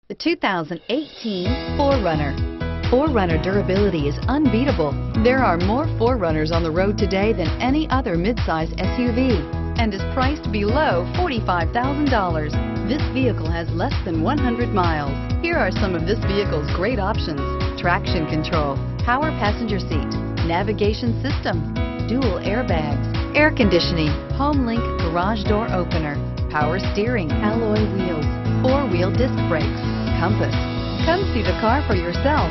The 2018 4Runner. 4Runner durability is unbeatable. There are more 4Runners on the road today than any other midsize SUV and is priced below $45,000. This vehicle has less than 100 miles. Here are some of this vehicle's great options: traction control, power passenger seat, navigation system, dual airbags, air conditioning, HomeLink garage door opener, power steering, alloy wheels, four-wheel disc brakes, compass. Come see the car for yourself.